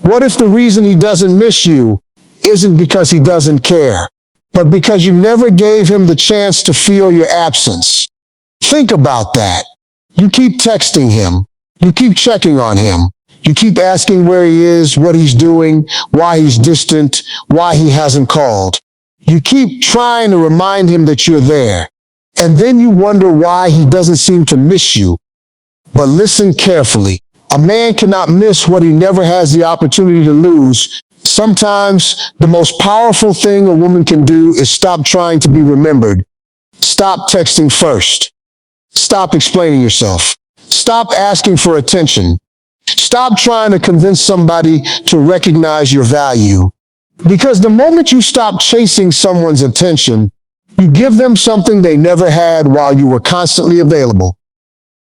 What if the reason he doesn't miss you isn't because he doesn't care, but because you never gave him the chance to feel your absence? Think about that. You keep texting him. You keep checking on him. You keep asking where he is, what he's doing, why he's distant, why he hasn't called. You keep trying to remind him that you're there. And then you wonder why he doesn't seem to miss you. But listen carefully. A man cannot miss what he never has the opportunity to lose. Sometimes the most powerful thing a woman can do is stop trying to be remembered. Stop texting first. Stop explaining yourself. Stop asking for attention. Stop trying to convince somebody to recognize your value. Because the moment you stop chasing someone's attention, you give them something they never had while you were constantly available.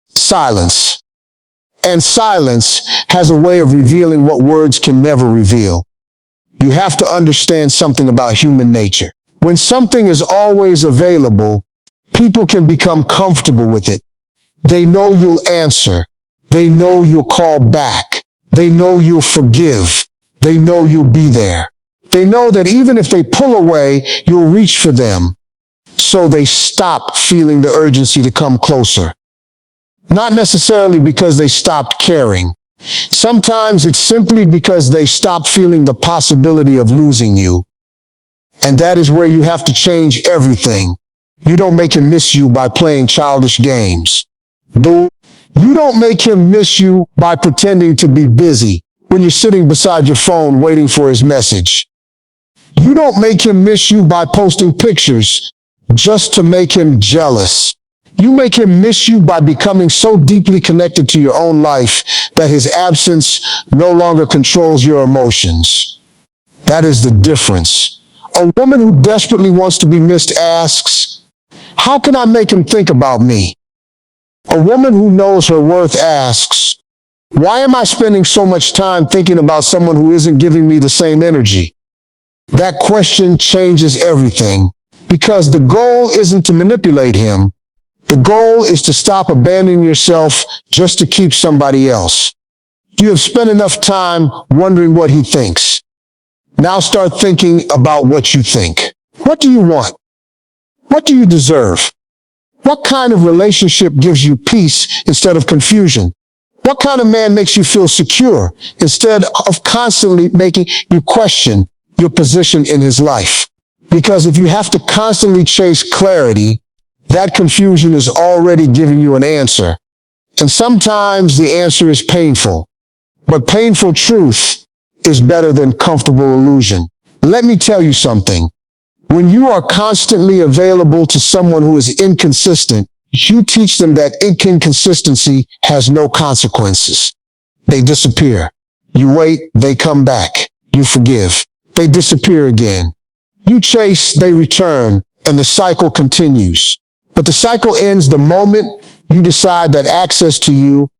Silence. And silence has a way of revealing what words can never reveal. You have to understand something about human nature. When something is always available, people can become comfortable with it. They know you'll answer. They know you'll call back. They know you'll forgive. They know you'll be there. They know that even if they pull away, you'll reach for them. So they stop feeling the urgency to come closer. Not necessarily because they stopped caring. Sometimes it's simply because they stopped feeling the possibility of losing you. And that is where you have to change everything. You don't make him miss you by playing childish games. You don't make him miss you by pretending to be busy when you're sitting beside your phone waiting for his message. You don't make him miss you by posting pictures just to make him jealous. You make him miss you by becoming so deeply connected to your own life that his absence no longer controls your emotions. That is the difference. A woman who desperately wants to be missed asks, "How can I make him think about me?" A woman who knows her worth asks, "Why am I spending so much time thinking about someone who isn't giving me the same energy?" That question changes everything, because the goal isn't to manipulate him. The goal is to stop abandoning yourself just to keep somebody else. You have spent enough time wondering what he thinks. Now start thinking about what you think. What do you want? What do you deserve? What kind of relationship gives you peace instead of confusion? What kind of man makes you feel secure instead of constantly making you question your position in his life? Because if you have to constantly chase clarity, that confusion is already giving you an answer. And sometimes the answer is painful. But painful truth is better than comfortable illusion. Let me tell you something. When you are constantly available to someone who is inconsistent, you teach them that inconsistency has no consequences. They disappear. You wait, they come back. You forgive. They disappear again. You chase, they return, and the cycle continues. But the cycle ends the moment you decide that access to you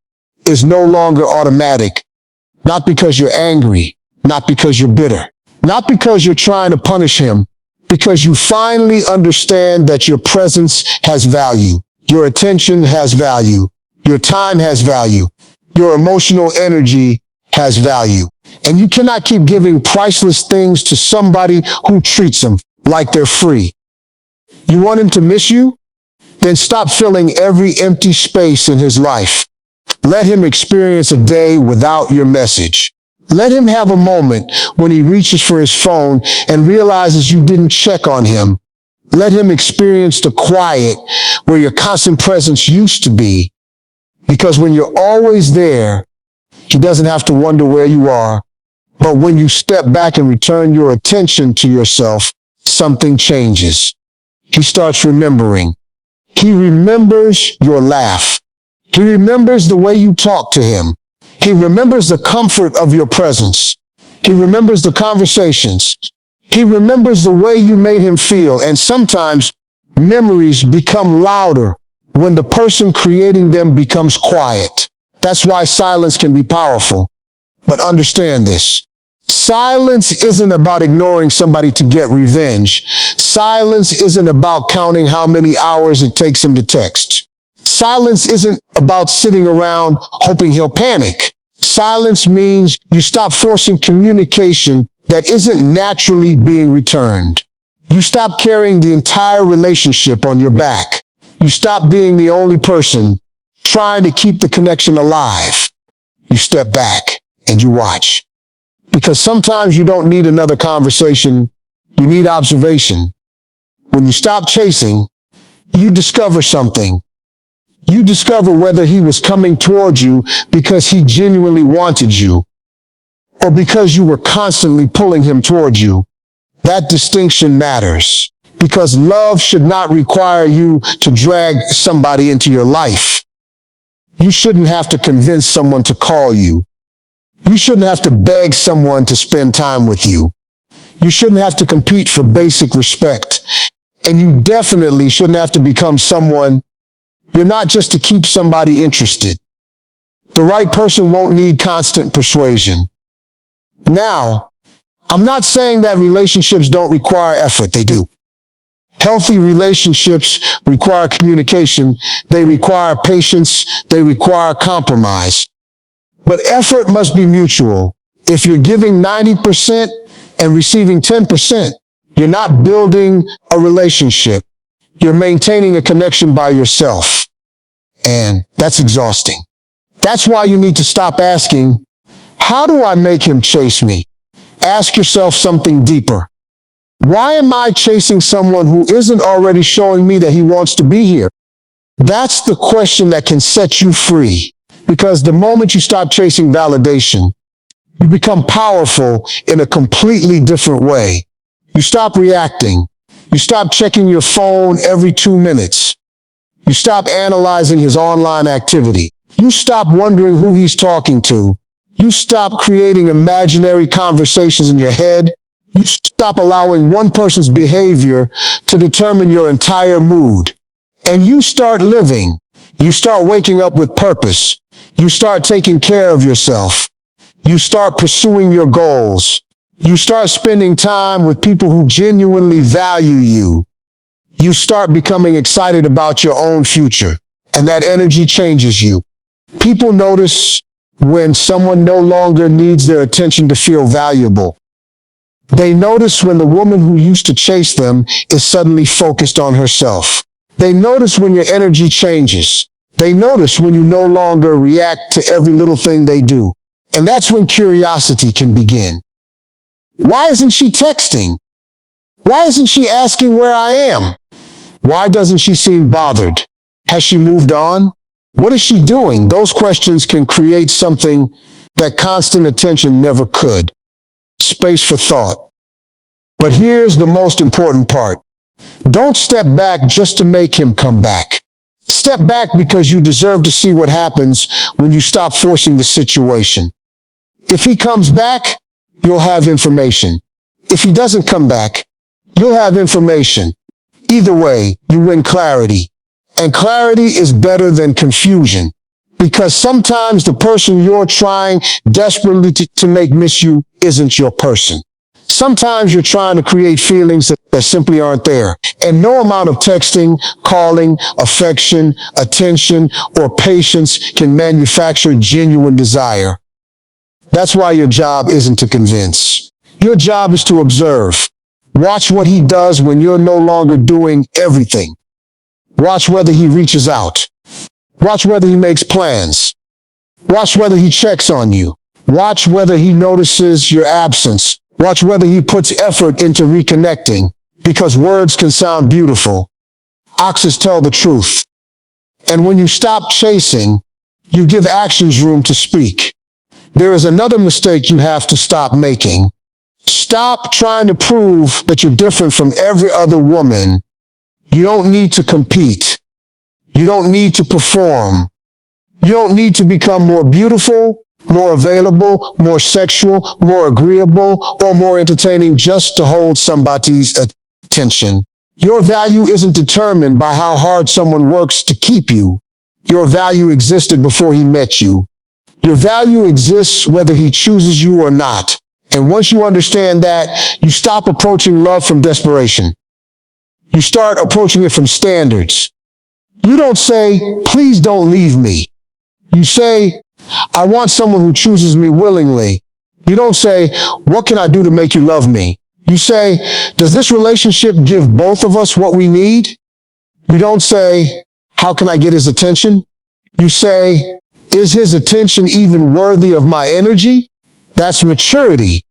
is no longer automatic. Not because you're angry, not because you're bitter, not because you're trying to punish him, because you finally understand that your presence has value, your attention has value, your time has value, your emotional energy has value. And you cannot keep giving priceless things to somebody who treats them like they're free. You want him to miss you? Then stop filling every empty space in his life. Let him experience a day without your message. Let him have a moment when he reaches for his phone and realizes you didn't check on him. Let him experience the quiet where your constant presence used to be. Because when you're always there, he doesn't have to wonder where you are. But when you step back and return your attention to yourself, something changes. He starts remembering. He remembers your laugh. He remembers the way you talk to him. He remembers the comfort of your presence. He remembers the conversations. He remembers the way you made him feel. And sometimes memories become louder when the person creating them becomes quiet. That's why silence can be powerful. But understand this. Silence isn't about ignoring somebody to get revenge. Silence isn't about counting how many hours it takes him to text. Silence isn't about sitting around hoping he'll panic. Silence means you stop forcing communication that isn't naturally being returned. You stop carrying the entire relationship on your back. You stop being the only person trying to keep the connection alive. You step back and you watch. Because sometimes you don't need another conversation, you need observation. When you stop chasing, you discover something. You discover whether he was coming toward you because he genuinely wanted you, or because you were constantly pulling him toward you. That distinction matters, because love should not require you to drag somebody into your life. You shouldn't have to convince someone to call you. You shouldn't have to beg someone to spend time with you. You shouldn't have to compete for basic respect. And you definitely shouldn't have to become someone. You're not just to keep somebody interested. The right person won't need constant persuasion. Now, I'm not saying that relationships don't require effort. They do. Healthy relationships require communication. They require patience. They require compromise. But effort must be mutual. If you're giving 90% and receiving 10%, you're not building a relationship. You're maintaining a connection by yourself. And that's exhausting. That's why you need to stop asking, how do I make him chase me? Ask yourself something deeper. Why am I chasing someone who isn't already showing me that he wants to be here? That's the question that can set you free. Because the moment you stop chasing validation, you become powerful in a completely different way. You stop reacting. You stop checking your phone every 2 minutes. You stop analyzing his online activity. You stop wondering who he's talking to. You stop creating imaginary conversations in your head. You stop allowing one person's behavior to determine your entire mood. And you start living. You start waking up with purpose. You start taking care of yourself. You start pursuing your goals. You start spending time with people who genuinely value you. You start becoming excited about your own future, and that energy changes you. People notice when someone no longer needs their attention to feel valuable. They notice when the woman who used to chase them is suddenly focused on herself. They notice when your energy changes. They notice when you no longer react to every little thing they do. And that's when curiosity can begin. Why isn't she texting? Why isn't she asking where I am? Why doesn't she seem bothered? Has she moved on? What is she doing? Those questions can create something that constant attention never could. Space for thought. But here's the most important part. Don't step back just to make him come back. Step back because you deserve to see what happens when you stop forcing the situation. If he comes back, you'll have information. If he doesn't come back, you'll have information. Either way, you win clarity. And clarity is better than confusion. Because sometimes the person you're trying desperately to make miss you isn't your person. Sometimes you're trying to create feelings that simply aren't there. And no amount of texting, calling, affection, attention, or patience can manufacture genuine desire. That's why your job isn't to convince. Your job is to observe. Watch what he does when you're no longer doing everything. Watch whether he reaches out. Watch whether he makes plans. Watch whether he checks on you. Watch whether he notices your absence. Watch whether he puts effort into reconnecting. Because words can sound beautiful. Actions tell the truth. And when you stop chasing, you give actions room to speak. There is another mistake you have to stop making. Stop trying to prove that you're different from every other woman. You don't need to compete. You don't need to perform. You don't need to become more beautiful, more available, more sexual, more agreeable, or more entertaining just to hold somebody's attention. Your value isn't determined by how hard someone works to keep you. Your value existed before he met you. Your value exists whether he chooses you or not. And once you understand that, you stop approaching love from desperation. You start approaching it from standards. You don't say, please don't leave me. You say, I want someone who chooses me willingly. You don't say, what can I do to make you love me? You say, does this relationship give both of us what we need? You don't say, how can I get his attention? You say, is his attention even worthy of my energy? That's maturity.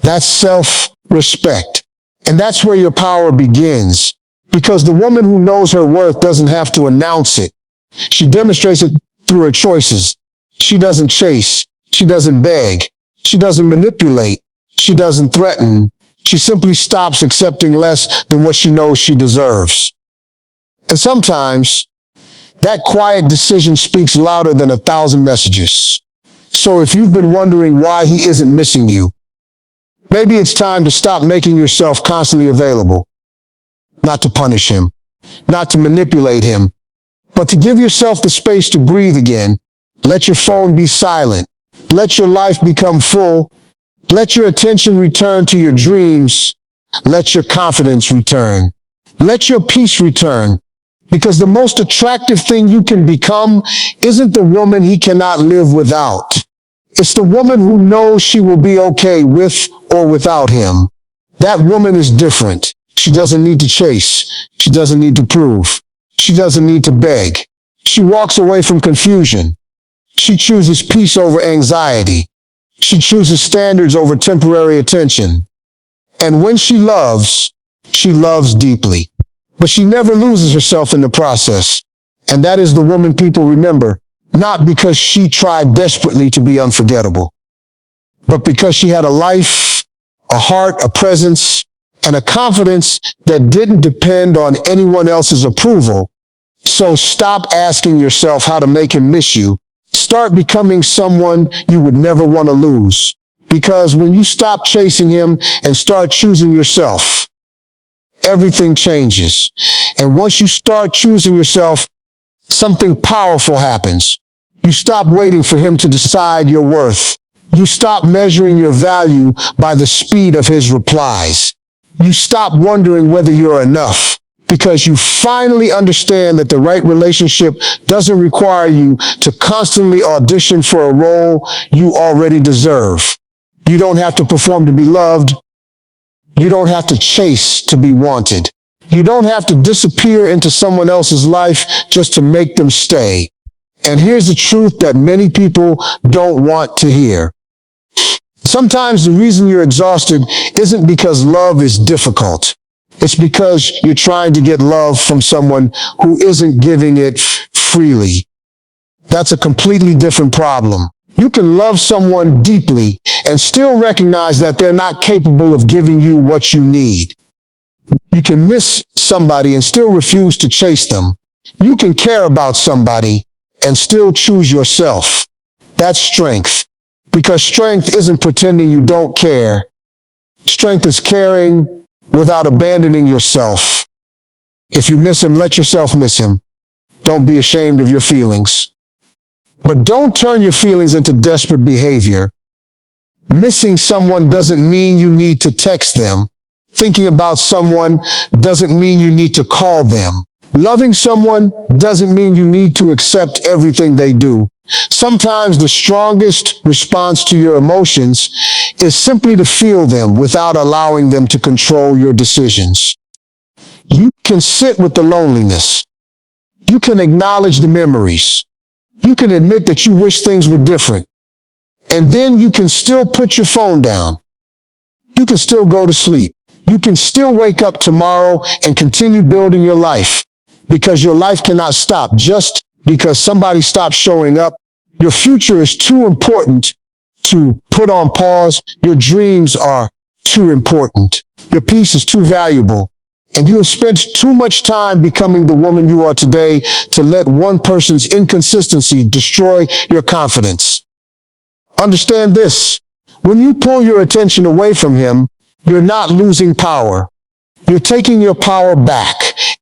That's self-respect. And that's where your power begins. Because the woman who knows her worth doesn't have to announce it. She demonstrates it through her choices. She doesn't chase. She doesn't beg. She doesn't manipulate. She doesn't threaten. She simply stops accepting less than what she knows she deserves. And sometimes that quiet decision speaks louder than 1,000 messages. So if you've been wondering why he isn't missing you, maybe it's time to stop making yourself constantly available. Not to punish him, not to manipulate him, but to give yourself the space to breathe again. Let your phone be silent. Let your life become full. Let your attention return to your dreams. Let your confidence return. Let your peace return. Because the most attractive thing you can become isn't the woman he cannot live without. It's the woman who knows she will be okay with or without him. That woman is different. She doesn't need to chase. She doesn't need to prove. She doesn't need to beg. She walks away from confusion. She chooses peace over anxiety. She chooses standards over temporary attention. And when she loves deeply. But she never loses herself in the process. And that is the woman people remember, not because she tried desperately to be unforgettable, but because she had a life, a heart, a presence, and a confidence that didn't depend on anyone else's approval. So stop asking yourself how to make him miss you. Start becoming someone you would never want to lose. Because when you stop chasing him and start choosing yourself, everything changes. And once you start choosing yourself, something powerful happens. You stop waiting for him to decide your worth. You stop measuring your value by the speed of his replies. You stop wondering whether you're enough, because you finally understand that the right relationship doesn't require you to constantly audition for a role you already deserve. You don't have to perform to be loved. You don't have to chase to be wanted. You don't have to disappear into someone else's life just to make them stay. And here's the truth that many people don't want to hear. Sometimes the reason you're exhausted isn't because love is difficult. It's because you're trying to get love from someone who isn't giving it freely. That's a completely different problem. You can love someone deeply and still recognize that they're not capable of giving you what you need. You can miss somebody and still refuse to chase them. You can care about somebody and still choose yourself. That's strength. Because strength isn't pretending you don't care. Strength is caring without abandoning yourself. If you miss him, let yourself miss him. Don't be ashamed of your feelings. But don't turn your feelings into desperate behavior. Missing someone doesn't mean you need to text them. Thinking about someone doesn't mean you need to call them. Loving someone doesn't mean you need to accept everything they do. Sometimes the strongest response to your emotions is simply to feel them without allowing them to control your decisions. You can sit with the loneliness. You can acknowledge the memories. You can admit that you wish things were different. And then you can still put your phone down. You can still go to sleep. You can still wake up tomorrow and continue building your life. Because your life cannot stop just because somebody stopped showing up. Your future is too important to put on pause. Your dreams are too important. Your peace is too valuable. And you have spent too much time becoming the woman you are today to let one person's inconsistency destroy your confidence. Understand this. When you pull your attention away from him, you're not losing power. You're taking your power back.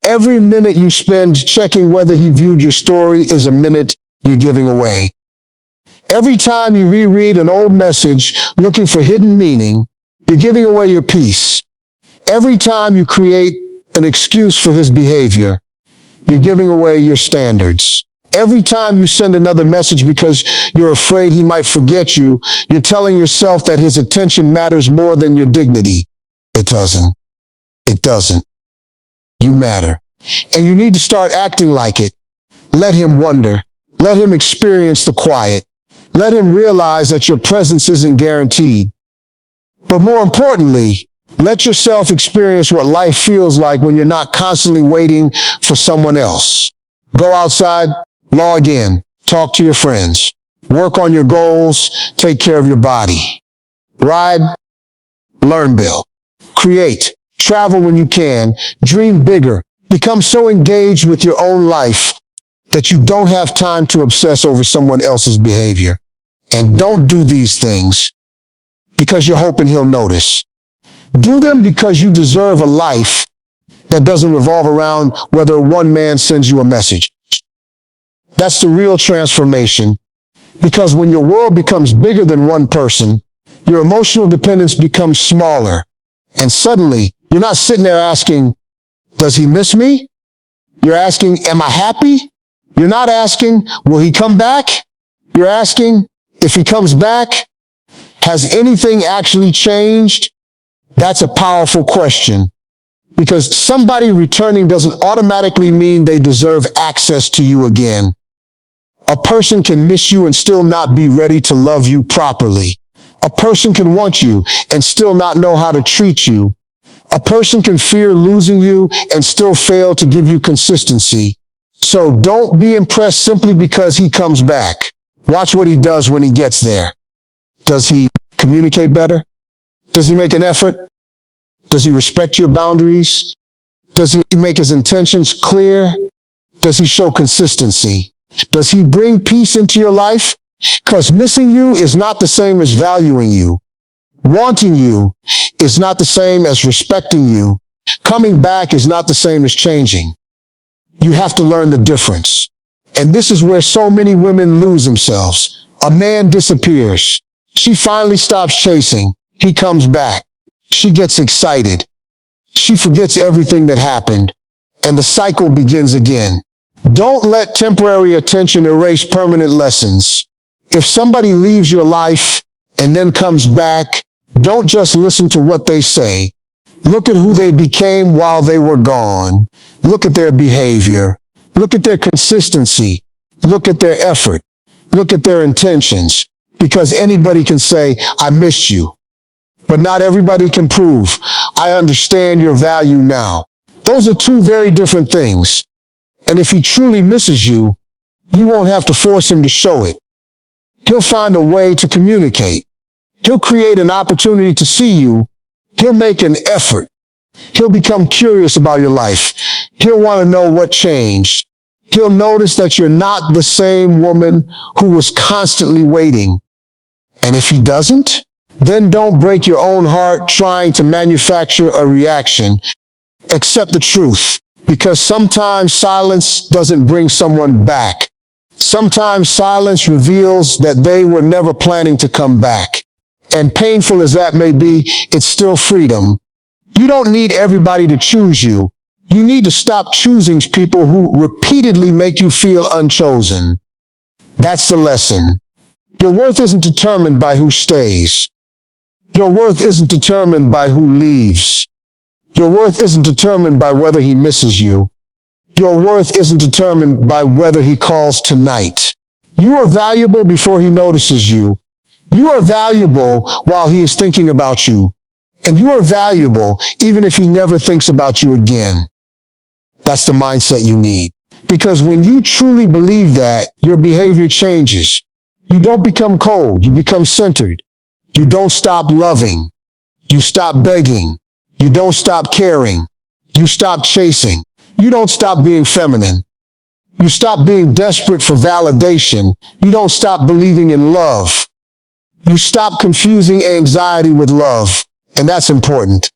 Every minute you spend checking whether he viewed your story is a minute you're giving away. Every time you reread an old message looking for hidden meaning, you're giving away your peace. Every time you create an excuse for his behavior, you're giving away your standards. Every time you send another message because you're afraid he might forget you, you're telling yourself that his attention matters more than your dignity. It doesn't. It doesn't. You matter. And you need to start acting like it. Let him wonder. Let him experience the quiet. Let him realize that your presence isn't guaranteed. But more importantly, let yourself experience what life feels like when you're not constantly waiting for someone else. Go outside, log in, talk to your friends, work on your goals, take care of your body. Ride, learn, build, create, travel when you can, dream bigger, become so engaged with your own life that you don't have time to obsess over someone else's behavior. And don't do these things because you're hoping he'll notice. Do them because you deserve a life that doesn't revolve around whether one man sends you a message. That's the real transformation, because when your world becomes bigger than one person, your emotional dependence becomes smaller. And suddenly, you're not sitting there asking, does he miss me? You're asking, am I happy? You're not asking, will he come back? You're asking, if he comes back, has anything actually changed? That's a powerful question, because somebody returning doesn't automatically mean they deserve access to you again. A person can miss you and still not be ready to love you properly. A person can want you and still not know how to treat you. A person can fear losing you and still fail to give you consistency. So don't be impressed simply because he comes back. Watch what he does when he gets there. Does he communicate better? Does he make an effort? Does he respect your boundaries? Does he make his intentions clear? Does he show consistency? Does he bring peace into your life? Because missing you is not the same as valuing you. Wanting you is not the same as respecting you. Coming back is not the same as changing. You have to learn the difference. And this is where so many women lose themselves. A man disappears. She finally stops chasing. He comes back. She gets excited. She forgets everything that happened. And the cycle begins again. Don't let temporary attention erase permanent lessons. If somebody leaves your life and then comes back, don't just listen to what they say. Look at who they became while they were gone. Look at their behavior. Look at their consistency. Look at their effort. Look at their intentions. Because anybody can say, I missed you. But not everybody can prove, I understand your value now. Those are two very different things. And if he truly misses you, you won't have to force him to show it. He'll find a way to communicate. He'll create an opportunity to see you. He'll make an effort. He'll become curious about your life. He'll want to know what changed. He'll notice that you're not the same woman who was constantly waiting. And if he doesn't, then don't break your own heart trying to manufacture a reaction. Accept the truth, because sometimes silence doesn't bring someone back. Sometimes silence reveals that they were never planning to come back. And painful as that may be, it's still freedom. You don't need everybody to choose you. You need to stop choosing people who repeatedly make you feel unchosen. That's the lesson. Your worth isn't determined by who stays. Your worth isn't determined by who leaves. Your worth isn't determined by whether he misses you. Your worth isn't determined by whether he calls tonight. You are valuable before he notices you. You are valuable while he is thinking about you. And you are valuable even if he never thinks about you again. That's the mindset you need. Because when you truly believe that, your behavior changes. You don't become cold. You become centered. You don't stop loving. You stop begging. You don't stop caring. You stop chasing. You don't stop being feminine. You stop being desperate for validation. You don't stop believing in love. You stop confusing anxiety with love. And that's important.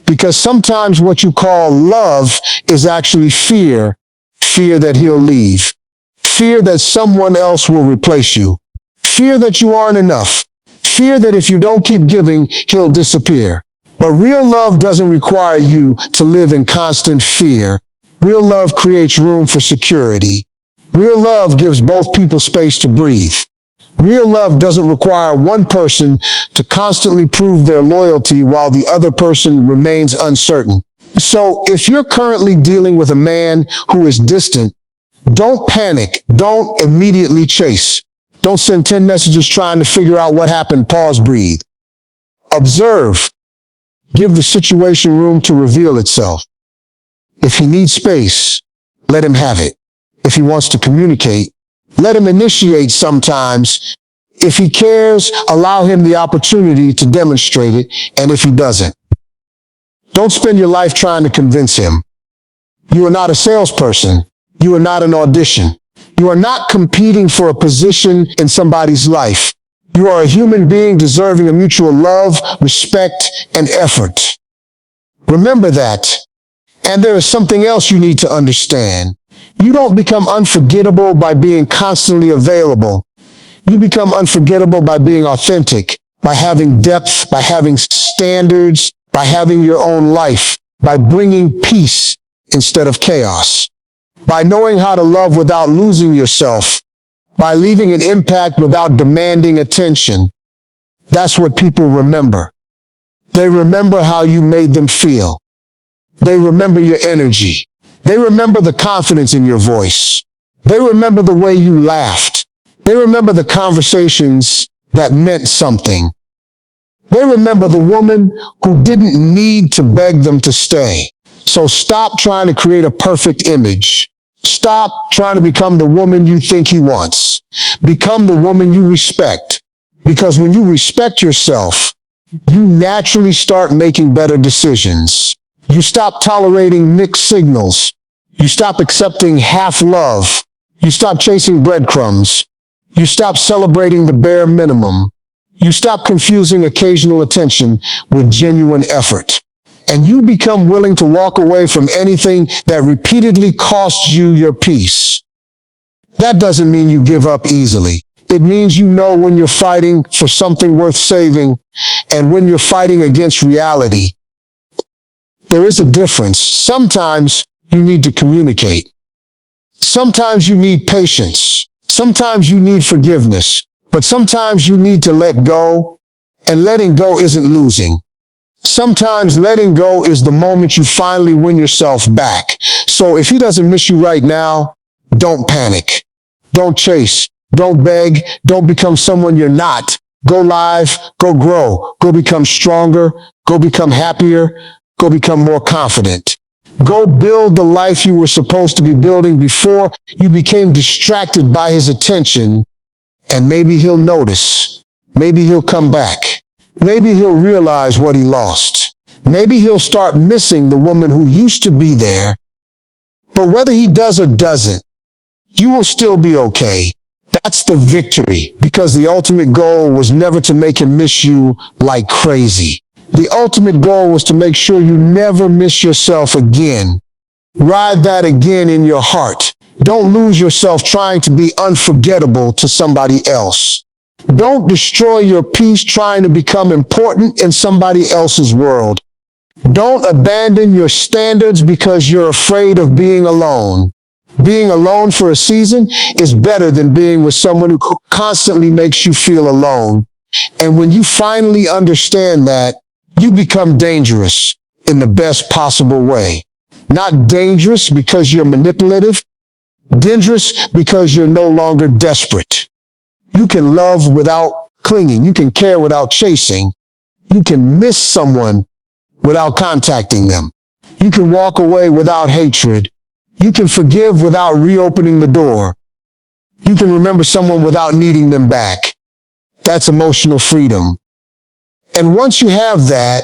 Because sometimes what you call love is actually fear. Fear that he'll leave. Fear that someone else will replace you. Fear that you aren't enough. Fear that if you don't keep giving, he'll disappear. But real love doesn't require you to live in constant fear. Real love creates room for security. Real love gives both people space to breathe. Real love doesn't require one person to constantly prove their loyalty while the other person remains uncertain. So if you're currently dealing with a man who is distant, don't panic. Don't immediately chase. Don't send 10 messages trying to figure out what happened. Pause, breathe. Observe. Give the situation room to reveal itself. If he needs space, let him have it. If he wants to communicate, let him initiate sometimes. If he cares, allow him the opportunity to demonstrate it. And if he doesn't, don't spend your life trying to convince him. You are not a salesperson. You are not an audition. You are not competing for a position in somebody's life. You are a human being deserving of mutual love, respect, and effort. Remember that. And there is something else you need to understand. You don't become unforgettable by being constantly available. You become unforgettable by being authentic, by having depth, by having standards, by having your own life, by bringing peace instead of chaos, by knowing how to love without losing yourself, by leaving an impact without demanding attention. That's what people remember. They remember how you made them feel. They remember your energy. They remember the confidence in your voice. They remember the way you laughed. They remember the conversations that meant something. They remember the woman who didn't need to beg them to stay. So stop trying to create a perfect image. Stop trying to become the woman you think he wants. Become the woman you respect. Because when you respect yourself, you naturally start making better decisions. You stop tolerating mixed signals. You stop accepting half love. You stop chasing breadcrumbs. You stop celebrating the bare minimum. You stop confusing occasional attention with genuine effort. And you become willing to walk away from anything that repeatedly costs you your peace. That doesn't mean you give up easily. It means you know when you're fighting for something worth saving and when you're fighting against reality. There is a difference. Sometimes you need to communicate. Sometimes you need patience. Sometimes you need forgiveness. But sometimes you need to let go, and letting go isn't losing. Sometimes letting go is the moment you finally win yourself back. So if he doesn't miss you right now, don't panic. Don't chase. Don't beg. Don't become someone you're not. Go live. Go grow. Go become stronger. Go become happier. Go become more confident. Go build the life you were supposed to be building before you became distracted by his attention. And maybe he'll notice. Maybe he'll come back. Maybe he'll realize what he lost. Maybe he'll start missing the woman who used to be there. But whether he does or doesn't, you will still be okay. That's the victory, because the ultimate goal was never to make him miss you like crazy. The ultimate goal was to make sure you never miss yourself again. Ride that again in your heart. Don't lose yourself trying to be unforgettable to somebody else. Don't destroy your peace trying to become important in somebody else's world. Don't abandon your standards because you're afraid of being alone. Being alone for a season is better than being with someone who constantly makes you feel alone. And when you finally understand that, you become dangerous in the best possible way. Not dangerous because you're manipulative, dangerous because you're no longer desperate. You can love without clinging. You can care without chasing. You can miss someone without contacting them. You can walk away without hatred. You can forgive without reopening the door. You can remember someone without needing them back. That's emotional freedom. And once you have that,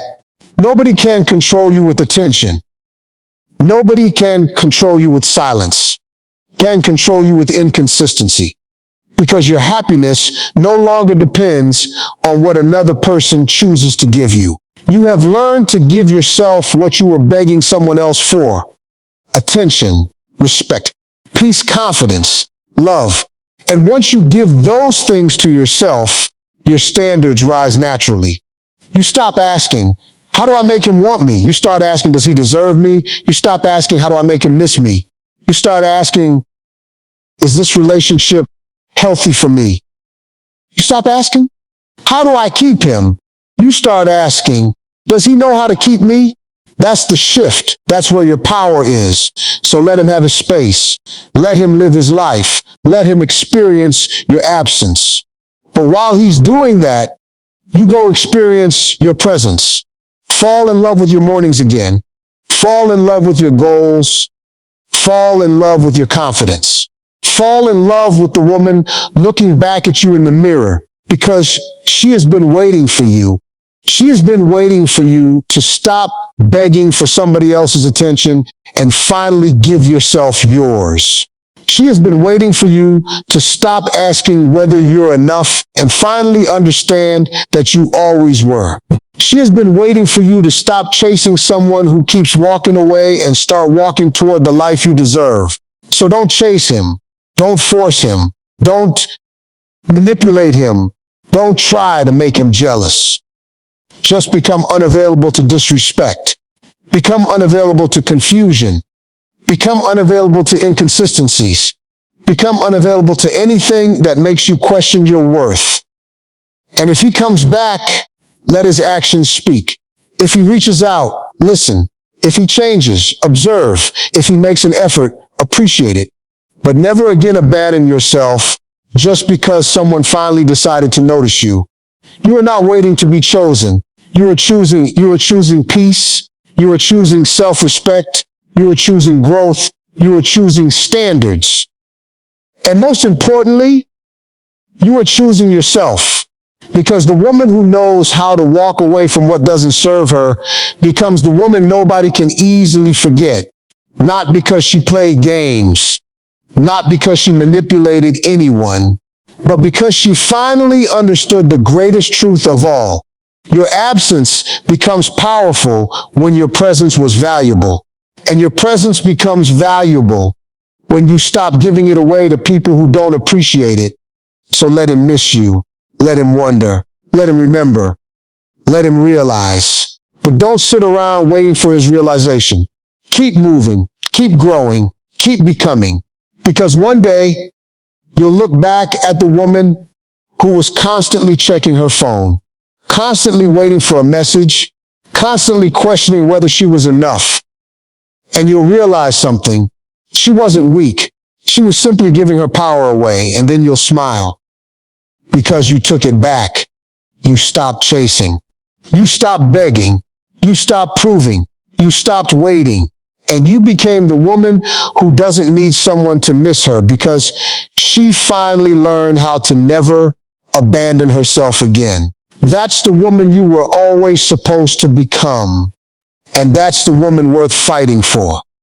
nobody can control you with attention. Nobody can control you with silence. Can control you with inconsistency. Because your happiness no longer depends on what another person chooses to give you. You have learned to give yourself what you were begging someone else for. Attention, respect, peace, confidence, love. And once you give those things to yourself, your standards rise naturally. You stop asking, how do I make him want me? You start asking, does he deserve me? You stop asking, how do I make him miss me? You start asking, Is this relationship healthy for me? You stop asking, how do I keep him? You start asking, does he know how to keep me? That's the shift. That's where your power is. So let him have his space. Let him live his life. Let him experience your absence. But while he's doing that, you go experience your presence. Fall in love with your mornings again. Fall in love with your goals. Fall in love with your confidence. Fall in love with the woman looking back at you in the mirror because she has been waiting for you. She has been waiting for you to stop begging for somebody else's attention and finally give yourself yours. She has been waiting for you to stop asking whether you're enough and finally understand that you always were. She has been waiting for you to stop chasing someone who keeps walking away and start walking toward the life you deserve. So don't chase him. Don't force him. Don't manipulate him. Don't try to make him jealous. Just become unavailable to disrespect. Become unavailable to confusion. Become unavailable to inconsistencies. Become unavailable to anything that makes you question your worth. And if he comes back, let his actions speak. If he reaches out, listen. If he changes, observe. If he makes an effort, appreciate it. But never again abandon yourself just because someone finally decided to notice you. You are not waiting to be chosen. You are choosing peace. You are choosing self-respect. You are choosing growth. You are choosing standards. And most importantly, you are choosing yourself. Because the woman who knows how to walk away from what doesn't serve her becomes the woman nobody can easily forget. Not because she played games, not because she manipulated anyone, but because she finally understood the greatest truth of all. Your absence becomes powerful when your presence was valuable. And your presence becomes valuable when you stop giving it away to people who don't appreciate it. So let him miss you. Let him wonder. Let him remember. Let him realize. But don't sit around waiting for his realization. Keep moving. Keep growing. Keep becoming. Because one day, you'll look back at the woman who was constantly checking her phone, constantly waiting for a message, constantly questioning whether she was enough. And you'll realize something. She wasn't weak. She was simply giving her power away, and then you'll smile. Because you took it back. You stopped chasing. You stopped begging. You stopped proving. You stopped waiting. And you became the woman who doesn't need someone to miss her because she finally learned how to never abandon herself again. That's the woman you were always supposed to become. And that's the woman worth fighting for.